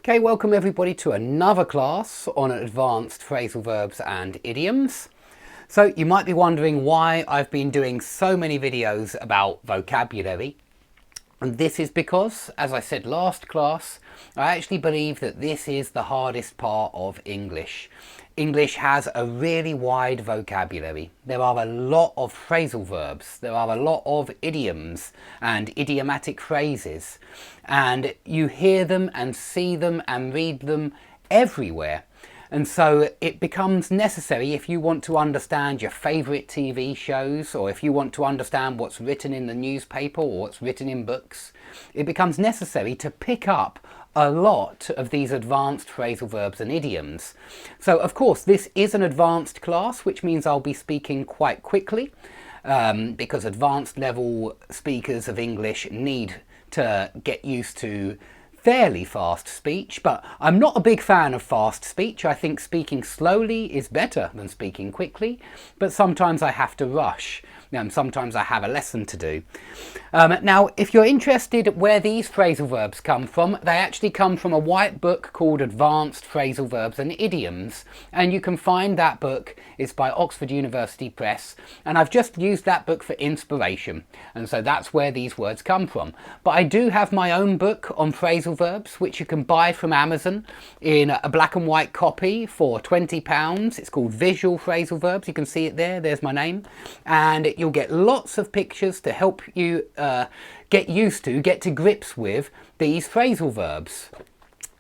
Okay, welcome everybody to another class on advanced phrasal verbs and idioms. So you might be wondering why I've been doing so many videos about vocabulary. And this is because, as I said last class, I actually believe that this is the hardest part of English. English has a really wide vocabulary. There are a lot of phrasal verbs, there are a lot of idioms and idiomatic phrases, and you hear them and see them and read them everywhere. And so it becomes necessary, if you want to understand your favourite TV shows, or if you want to understand what's written in the newspaper or what's written in books, it becomes necessary to pick up a lot of these advanced phrasal verbs and idioms. So of course this is an advanced class, which means I'll be speaking quite quickly, because advanced level speakers of English need to get used to fairly fast speech, but I'm not a big fan of fast speech. I think speaking slowly is better than speaking quickly, but sometimes I have to rush. Sometimes I have a lesson to do. Now, if you're interested where these phrasal verbs come from, they actually come from a white book called Advanced Phrasal Verbs and Idioms, and you can find that book. It's by Oxford University Press, and I've just used that book for inspiration, and so that's where these words come from. But I do have my own book on phrasal verbs, which you can buy from Amazon in a black and white copy for £20. It's called Visual Phrasal Verbs. You can see it there. There's my name, and you'll get lots of pictures to help you get to grips with these phrasal verbs.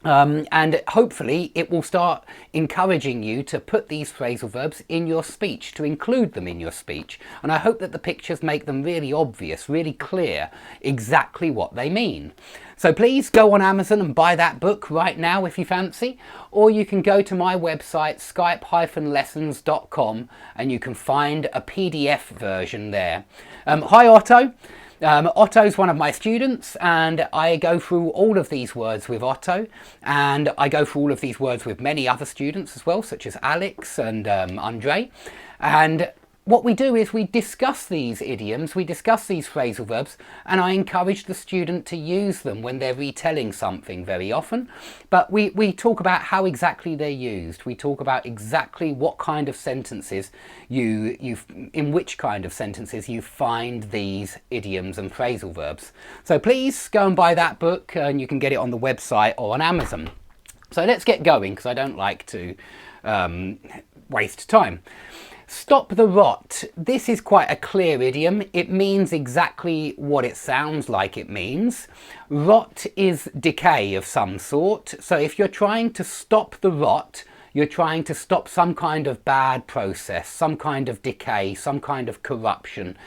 And hopefully it will start encouraging you to put these phrasal verbs in your speech, to include them in your speech. And I hope that the pictures make them really obvious, really clear exactly what they mean. So please go on Amazon and buy that book right now if you fancy, or you can go to my website skype-lessons.com and you can find a PDF version there. Hi Otto. Otto's one of my students, and I go through all of these words with Otto, and I go through all of these words with many other students as well, such as Alex and Andre. And what we do is we discuss these idioms, we discuss these phrasal verbs, and I encourage the student to use them when they're retelling something very often. But we talk about how exactly they're used. We talk about exactly what kind of sentences in which kind of sentences you find these idioms and phrasal verbs. So please go and buy that book, and you can get it on the website or on Amazon. So let's get going, because I don't like to waste time. Stop the rot. This is quite a clear idiom. It means exactly what it sounds like it means. Rot is decay of some sort. So if you're trying to stop the rot, you're trying to stop some kind of bad process, some kind of decay, some kind of corruption.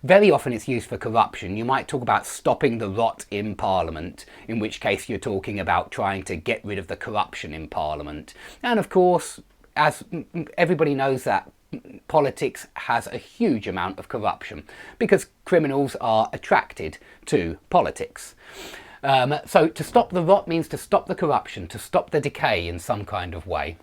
Very often it's used for corruption. You might talk about stopping the rot in Parliament, in which case you're talking about trying to get rid of the corruption in Parliament. And of course, as everybody knows, that politics has a huge amount of corruption because criminals are attracted to politics. So to stop the rot means to stop the corruption, to stop the decay in some kind of way.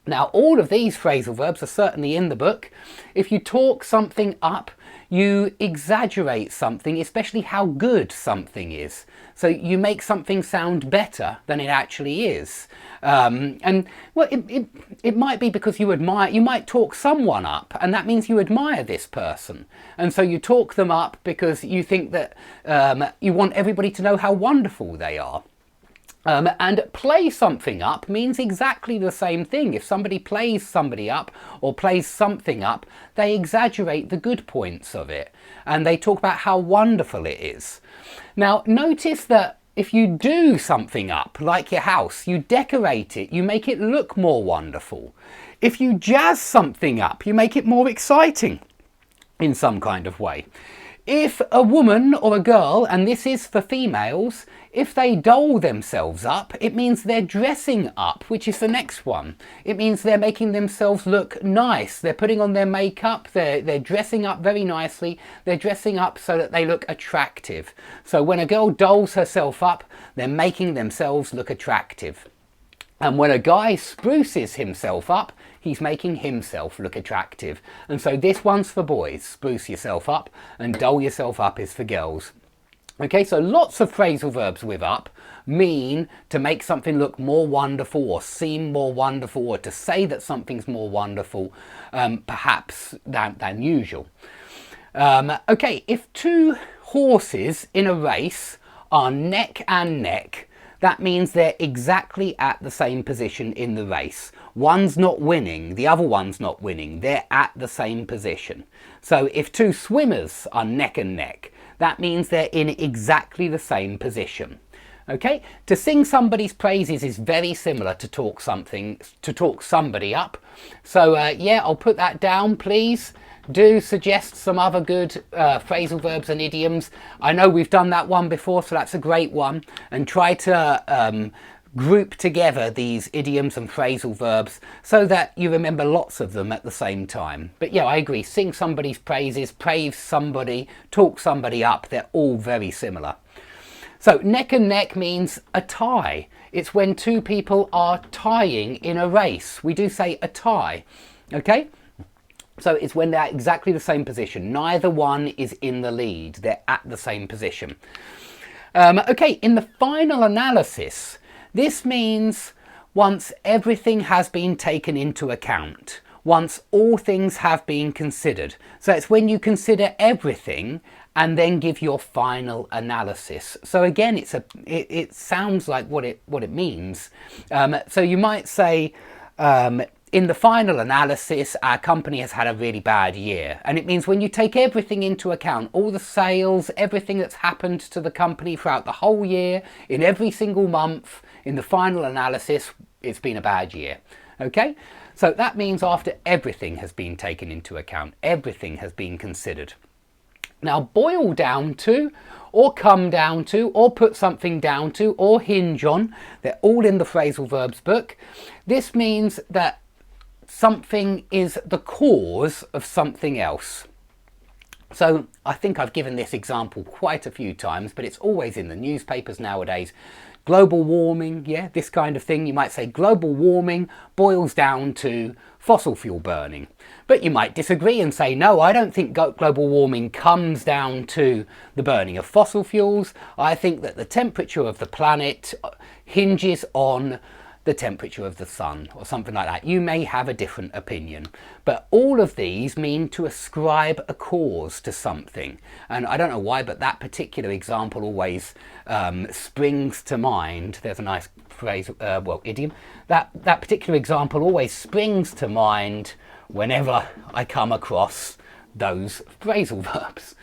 Now, all of these phrasal verbs are certainly in the book. If you talk something up, you exaggerate something, especially how good something is. So you make something sound better than it actually is. And well, it might be because you might talk someone up, and that means you admire this person. And so you talk them up because you think that you want everybody to know how wonderful they are. And play something up means exactly the same thing. If somebody plays somebody up or plays something up, they exaggerate the good points of it and they talk about how wonderful it is. Now, notice that if you do something up, like your house, you decorate it, you make it look more wonderful. If you jazz something up, you make it more exciting in some kind of way. If a woman or a girl, and this is for females, if they doll themselves up, it means they're dressing up, which is the next one. It means they're making themselves look nice. They're putting on their makeup, they're dressing up very nicely. They're dressing up so that they look attractive. So when a girl dolls herself up, they're making themselves look attractive. And when a guy spruces himself up, he's making himself look attractive. And so this one's for boys. Spruce yourself up, and doll yourself up is for girls. Okay, so lots of phrasal verbs with up mean to make something look more wonderful or seem more wonderful, or to say that something's more wonderful perhaps than usual. Okay, if two horses in a race are neck and neck, that means they're exactly at the same position in the race. One's not winning, the other one's not winning. They're at the same position. So if two swimmers are neck and neck, that means they're in exactly the same position. Okay, to sing somebody's praises is very similar to talk somebody up. So yeah, I'll put that down, please. Do suggest some other good phrasal verbs and idioms. I know we've done that one before, so that's a great one. And try to group together these idioms and phrasal verbs so that you remember lots of them at the same time. But yeah, I agree. Sing somebody's praises, praise somebody, talk somebody up. They're all very similar. So neck and neck means a tie. It's when two people are tying in a race. We do say a tie. Okay? So it's when they're exactly the same position. Neither one is in the lead. They're at the same position. Okay, in the final analysis, this means once everything has been taken into account, once all things have been considered. So it's when you consider everything and then give your final analysis. So again, it sounds like what it means. So you might say, in the final analysis, our company has had a really bad year. And it means when you take everything into account, all the sales, everything that's happened to the company throughout the whole year, in every single month, in the final analysis, it's been a bad year. Okay? So that means after everything has been taken into account, everything has been considered. Now, boil down to, or come down to, or put something down to, or hinge on, they're all in the phrasal verbs book. This means that something is the cause of something else. So I think I've given this example quite a few times, but it's always in the newspapers nowadays. Global warming, yeah, this kind of thing. You might say global warming boils down to fossil fuel burning. But you might disagree and say, no, I don't think global warming comes down to the burning of fossil fuels. I think that the temperature of the planet hinges on the temperature of the sun, or something like that. You may have a different opinion, but all of these mean to ascribe a cause to something. And I don't know why, but that particular example always springs to mind. There's a nice phrase, idiom. That particular example always springs to mind whenever I come across those phrasal verbs.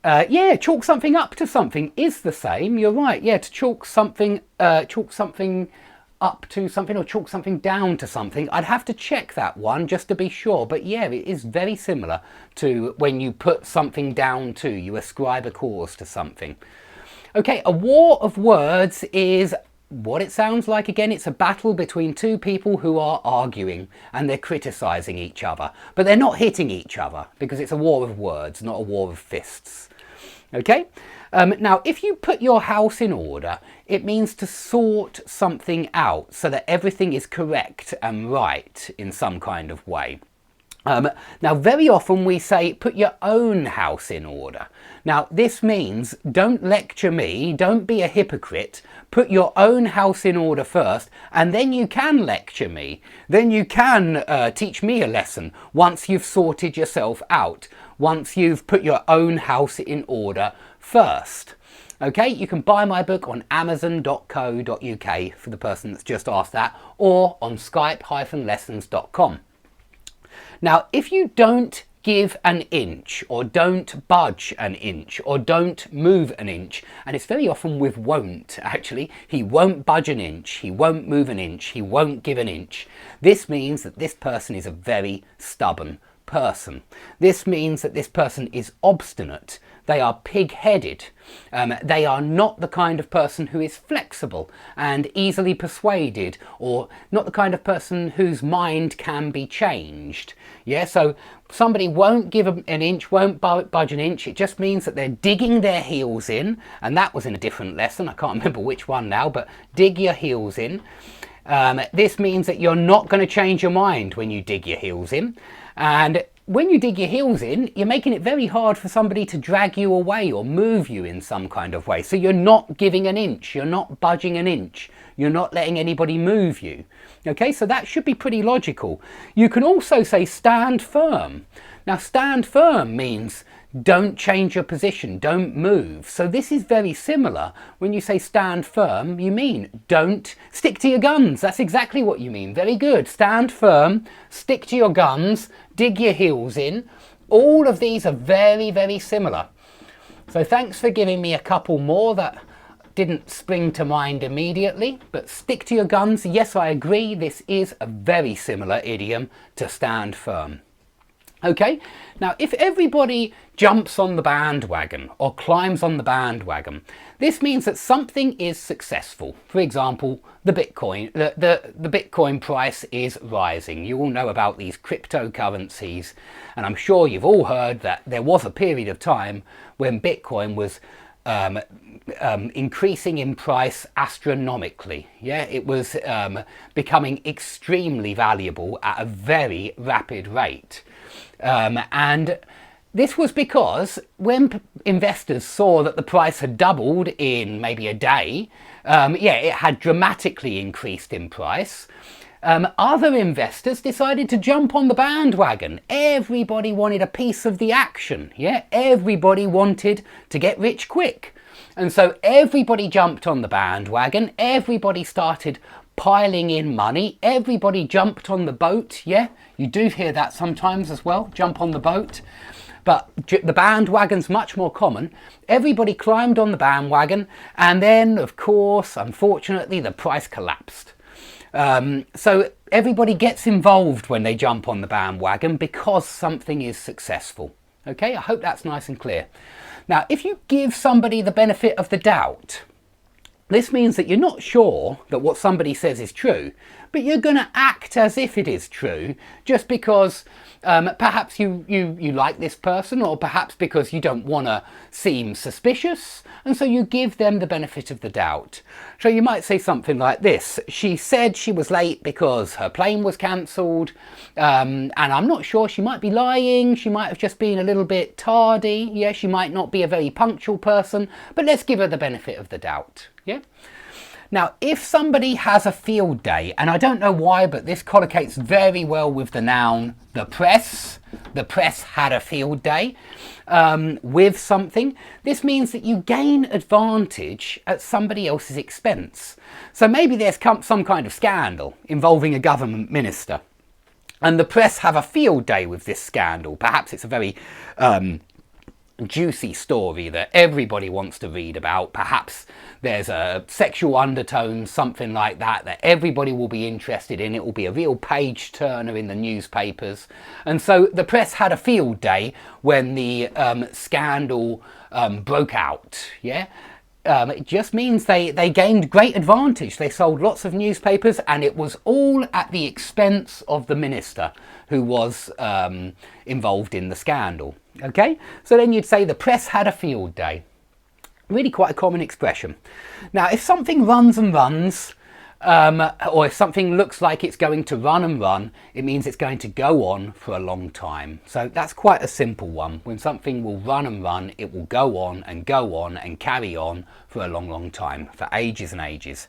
Yeah, chalk something up to something is the same. You're right. Yeah, to chalk something up to something or chalk something down to something. I'd have to check that one just to be sure. But yeah, it is very similar to when you put something down to, you ascribe a cause to something. Okay, a war of words is what it sounds like. Again, it's a battle between two people who are arguing and they're criticizing each other, but they're not hitting each other because it's a war of words, not a war of fists. Okay, now if you put your house in order, it means to sort something out so that everything is correct and right in some kind of way. Now very often we say put your own house in order. Now this means don't lecture me, don't be a hypocrite, put your own house in order first and then you can lecture me. Then you can teach me a lesson once you've sorted yourself out, once you've put your own house in order first. Okay, you can buy my book on amazon.co.uk for the person that's just asked that, or on skype-lessons.com. Now, if you don't give an inch, or don't budge an inch, or don't move an inch, and it's very often with won't, actually. He won't budge an inch, he won't move an inch, he won't give an inch. This means that this person is a very stubborn person. This means that this person is obstinate. They are pig-headed. They are not the kind of person who is flexible and easily persuaded, or not the kind of person whose mind can be changed. Yeah, so somebody won't give an inch, won't budge an inch. It just means that they're digging their heels in, and that was in a different lesson. I can't remember which one now, but dig your heels in. This means that you're not going to change your mind when you dig your heels in. And when you dig your heels in, you're making it very hard for somebody to drag you away or move you in some kind of way. So you're not giving an inch, you're not budging an inch, you're not letting anybody move you. Okay, so that should be pretty logical. You can also say stand firm. Now, stand firm means don't change your position, don't move. So this is very similar. When you say stand firm, you mean don't stick to your guns. That's exactly what you mean. Very good. Stand firm, stick to your guns, dig your heels in. All of these are very, very similar. So thanks for giving me a couple more that didn't spring to mind immediately, but stick to your guns. Yes, I agree. This is a very similar idiom to stand firm. Okay, now if everybody jumps on the bandwagon or climbs on the bandwagon, this means that something is successful. For example, the Bitcoin price is rising. You all know about these cryptocurrencies, and I'm sure you've all heard that there was a period of time when Bitcoin was increasing in price astronomically. Yeah, it was becoming extremely valuable at a very rapid rate. And this was because when investors saw that the price had doubled in maybe a day, it had dramatically increased in price. Other investors decided to jump on the bandwagon. Everybody wanted a piece of the action. Yeah, everybody wanted to get rich quick. And so everybody jumped on the bandwagon. Everybody started piling in money. Everybody jumped on the boat. Yeah, you do hear that sometimes as well, jump on the boat. But the bandwagon's much more common. Everybody climbed on the bandwagon, and then, of course, unfortunately, the price collapsed. So everybody gets involved when they jump on the bandwagon because something is successful. Okay, I hope that's nice and clear. Now, if you give somebody the benefit of the doubt, this means that you're not sure that what somebody says is true, but you're going to act as if it is true just because perhaps you like this person, or perhaps because you don't want to seem suspicious, and so you give them the benefit of the doubt. So you might say something like this: she said she was late because her plane was cancelled, and I'm not sure, she might be lying, she might have just been a little bit tardy, yeah, she might not be a very punctual person, but let's give her the benefit of the doubt. Yeah. Now, if somebody has a field day, and I don't know why, but this collocates very well with the noun the press had a field day with something, this means that you gain advantage at somebody else's expense. So maybe there's some kind of scandal involving a government minister, and the press have a field day with this scandal. Perhaps it's a very juicy story that everybody wants to read about. Perhaps there's a sexual undertone, something like that, that everybody will be interested in. It will be a real page turner in the newspapers. And so the press had a field day when the scandal broke out. Yeah. It just means they gained great advantage. They sold lots of newspapers, and it was all at the expense of the minister who was involved in the scandal. Okay, so then you'd say the press had a field day. Really quite a common expression. Now, if something runs and runs, or if something looks like it's going to run and run, it means it's going to go on for a long time. So that's quite a simple one. When something will run and run, it will go on and carry on for a long, long time, for ages and ages.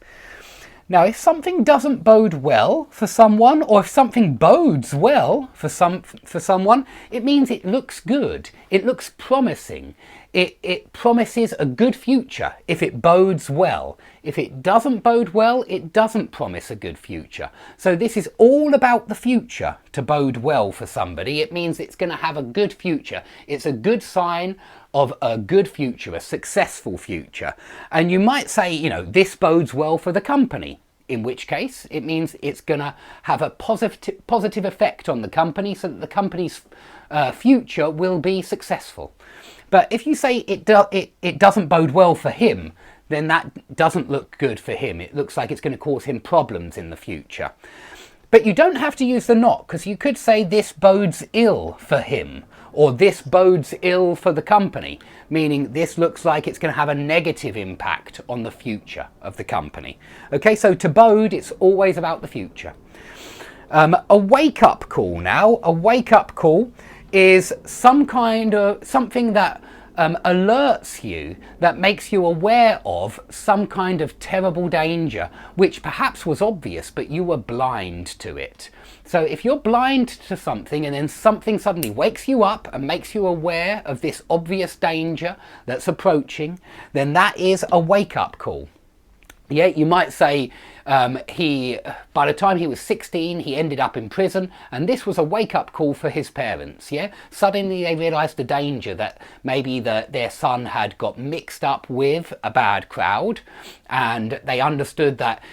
Now, if something doesn't bode well for someone, or if something bodes well for someone, it means it looks good. It looks promising. It promises a good future if it bodes well. If it doesn't bode well, it doesn't promise a good future. So this is all about the future. To bode well for somebody, it means it's going to have a good future. It's a good sign of a good future, a successful future. And you might say, you know, this bodes well for the company, in which case it means it's going to have a positive effect on the company, so that the company's future will be successful. But if you say it doesn't bode well for him, then that doesn't look good for him. It looks like it's going to cause him problems in the future. But you don't have to use the not, because you could say this bodes ill for him, or this bodes ill for the company, meaning this looks like it's going to have a negative impact on the future of the company. Okay, so to bode, it's always about the future. A wake-up call now. A wake-up call is some kind of something that alerts you, that makes you aware of some kind of terrible danger, which perhaps was obvious, but you were blind to it. So if you're blind to something and then something suddenly wakes you up and makes you aware of this obvious danger that's approaching, then that is a wake-up call. Yeah, you might say by the time he was 16, he ended up in prison, and this was a wake-up call for his parents. Yeah, suddenly they realised the danger that maybe their son had got mixed up with a bad crowd, and they understood that.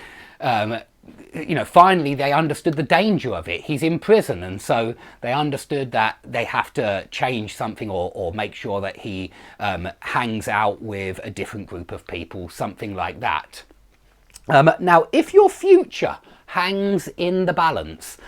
Finally they understood the danger of it. He's in prison, and so they understood that they have to change something or make sure that he hangs out with a different group of people, something like that. Now, if your future hangs in the balance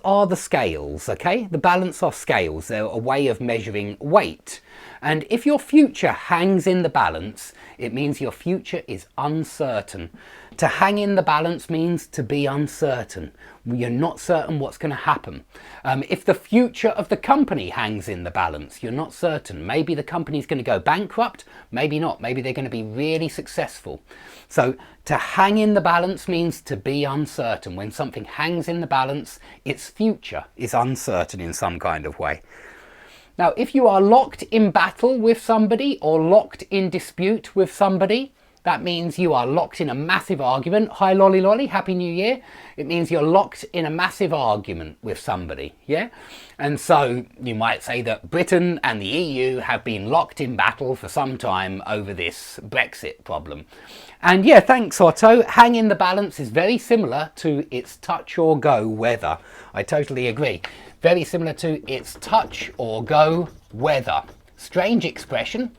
are the scales, okay? The balance are scales. They're a way of measuring weight. And if your future hangs in the balance, it means your future is uncertain. To hang in the balance means to be uncertain. You're not certain what's going to happen. If the future of the company hangs in the balance, you're not certain. Maybe the company's going to go bankrupt, maybe not. Maybe they're going to be really successful. So to hang in the balance means to be uncertain. When something hangs in the balance, its future is uncertain in some kind of way. Now, if you are locked in battle with somebody or locked in dispute with somebody, that means you are locked in a massive argument. Hi lolly lolly, happy new year. It means you're locked in a massive argument with somebody, yeah? And so you might say that Britain and the EU have been locked in battle for some time over this Brexit problem. And yeah, thanks Otto. Hang in the balance is very similar to it's touch or go weather. I totally agree. Very similar to it's touch or go weather. Strange expression,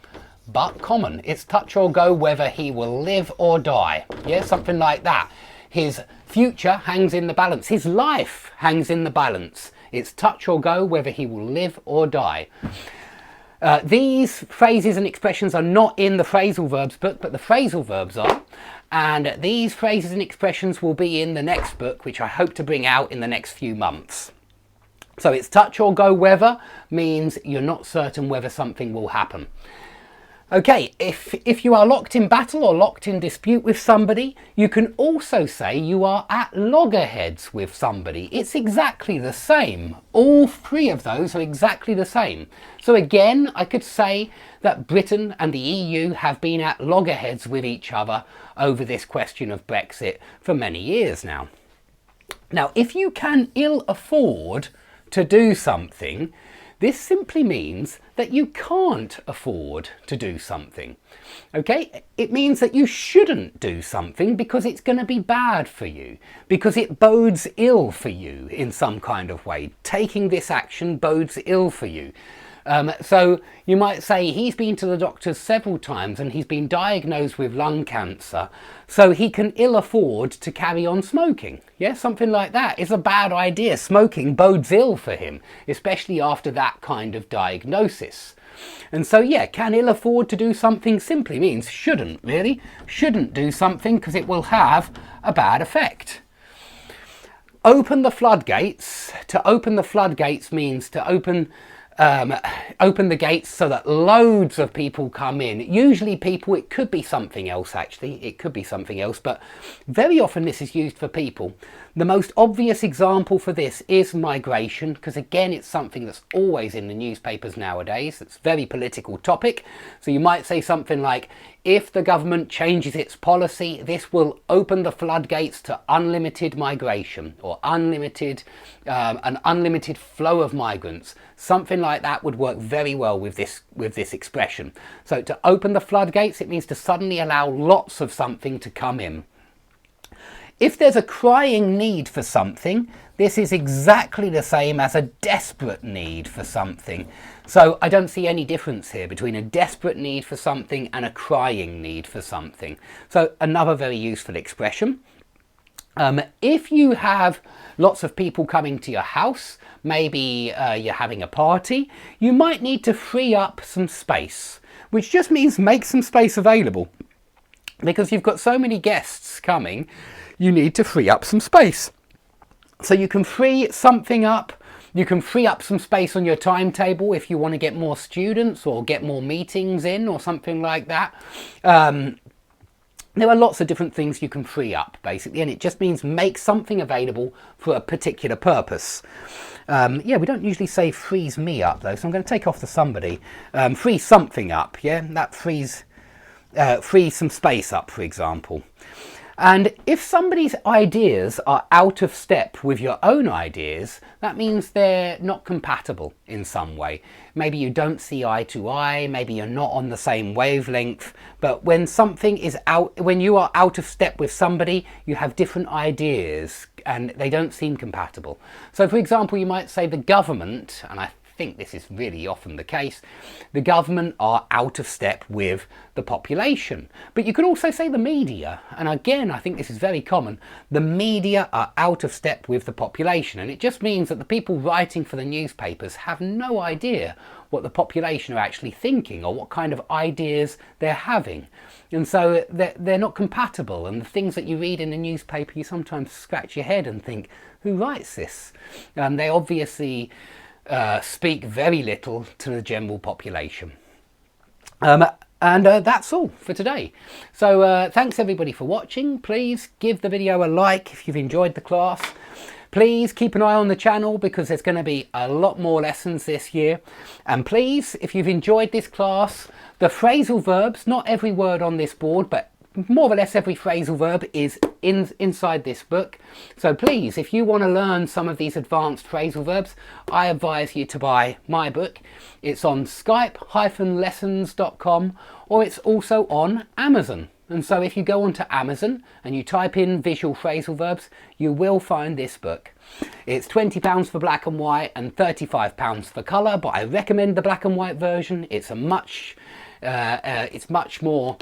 but common. It's touch or go whether he will live or die. Yeah, something like that. His future hangs in the balance. His life hangs in the balance. It's touch or go whether he will live or die. These phrases and expressions are not in the phrasal verbs book, but the phrasal verbs are. And these phrases and expressions will be in the next book, which I hope to bring out in the next few months. So it's touch or go whether means you're not certain whether something will happen. Okay, if you are locked in battle or locked in dispute with somebody, you can also say you are at loggerheads with somebody. It's exactly the same. All three of those are exactly the same. So again, I could say that Britain and the EU have been at loggerheads with each other over this question of Brexit for many years now. Now, if you can ill afford to do something, this simply means that you can't afford to do something. Okay? It means that you shouldn't do something because it's going to be bad for you, because it bodes ill for you in some kind of way. Taking this action bodes ill for you. So you might say he's been to the doctors several times and he's been diagnosed with lung cancer, so he can ill afford to carry on smoking. Yeah, something like that. It's a bad idea. Smoking bodes ill for him, especially after that kind of diagnosis. And so yeah, can ill afford to do something simply means shouldn't, really. Shouldn't do something because it will have a bad effect. Open the floodgates. To open the floodgates means to open the gates so that loads of people come in. Usually people, it could be something else actually, it could be something else, but very often this is used for people. The most obvious example for this is migration, because again it's something that's always in the newspapers nowadays. It's a very political topic. So you might say something like, if the government changes its policy, this will open the floodgates to unlimited migration, or an unlimited flow of migrants. Something like that would work very well with this expression. So to open the floodgates, it means to suddenly allow lots of something to come in. If there's a crying need for something, this is exactly the same as a desperate need for something. So I don't see any difference here between a desperate need for something and a crying need for something. So another very useful expression. If you have lots of people coming to your house, maybe you're having a party, you might need to free up some space, which just means make some space available. Because you've got so many guests coming, you need to free up some space. So you can free something up, You can free up some space on your timetable if you want to get more students or get more meetings in or something like that. There are lots of different things you can free up, basically, and it just means make something available for a particular purpose. Yeah, we don't usually say frees me up, though, so I'm going to take off the somebody. Free something up, yeah? That frees some space up, for example. And if somebody's ideas are out of step with your own ideas, that means they're not compatible in some way. Maybe you don't see eye to eye, maybe you're not on the same wavelength, but when something is when you are out of step with somebody, you have different ideas and they don't seem compatible. So for example, you might say the government, and I think this is really often the case, the government are out of step with the population. But you could also say the media, and again I think this is very common, the media are out of step with the population, and it just means that the people writing for the newspapers have no idea what the population are actually thinking or what kind of ideas they're having, and so they're not compatible, and the things that you read in the newspaper you sometimes scratch your head and think, who writes this? They obviously speak very little to the general population. And that's all for today. So thanks everybody for watching. Please give the video a like if you've enjoyed the class. Please keep an eye on the channel because there's going to be a lot more lessons this year. And please, if you've enjoyed this class, the phrasal verbs, not every word on this board, but more or less every phrasal verb is inside this book. So please, if you want to learn some of these advanced phrasal verbs, I advise you to buy my book. It's on skype-lessons.com, or it's also on Amazon. And so if you go onto Amazon and you type in visual phrasal verbs, you will find this book. It's £20 for black and white and £35 for colour, but I recommend the black and white version. It's much more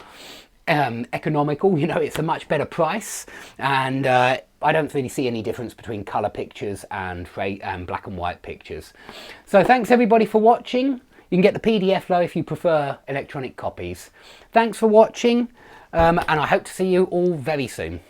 economical, you know, it's a much better price, and I don't really see any difference between colour pictures and black and white pictures. So thanks everybody for watching. You can get the PDF though if you prefer electronic copies. Thanks for watching, and I hope to see you all very soon.